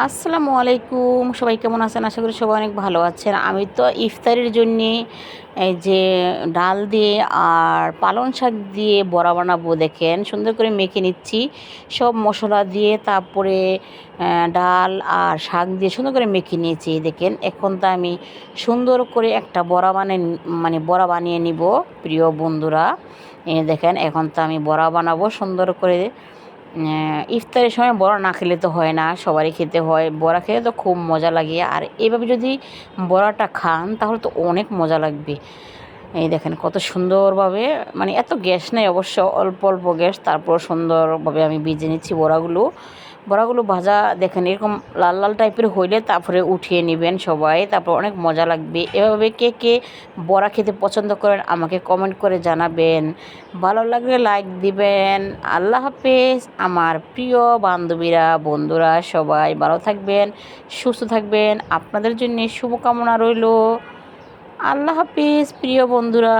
আসসালামু আলাইকুম, সবাই কেমন আছেন? আশা করি সবাই অনেক ভালো আছেন। আমি তো ইফতারির জন্যে এই যে ডাল দিয়ে আর পালং শাক দিয়ে বড়া বানাবো। দেখেন সুন্দর করে মেখে নিচ্ছি সব মশলা দিয়ে, তারপরে ডাল আর শাক দিয়ে সুন্দর করে মেখে নিয়েছি। দেখেন এখন তো আমি সুন্দর করে একটা বড়া বড়া বানিয়ে নিব প্রিয় বন্ধুরা। দেখেন এখন তো আমি বড়া বানাবো সুন্দর করে। ইফতারের সময় বড়া না খেলে তো হয় না, সবারই খেতে হয়। বড়া খেলে তো খুব মজা লাগে, আর এভাবে যদি বড়াটা খান তাহলে তো অনেক মজা লাগবে। এই দেখেন কত সুন্দরভাবে, এত গ্যাস নেই অবশ্য, অল্প অল্প গ্যাস, তারপর সুন্দরভাবে আমি ভেজে নিচ্ছি বড়াগুলো। বড়াগুলো ভাজা দেখেন এরকম লাল লাল টাইপের হইলে তারপরে উঠিয়ে নেবেন সবাই, তারপর অনেক মজা লাগবে। এভাবে কে কে বড়া খেতে পছন্দ করেন আমাকে কমেন্ট করে জানাবেন। ভালো লাগলে লাইক দিবেন। আল্লাহ হাফেজ আমার প্রিয় বান্ধবীরা, বন্ধুরা, সবাই ভালো থাকবেন, সুস্থ থাকবেন। আপনাদের জন্য শুভকামনা রইল। আল্লাহ হাফেজ প্রিয় বন্ধুরা।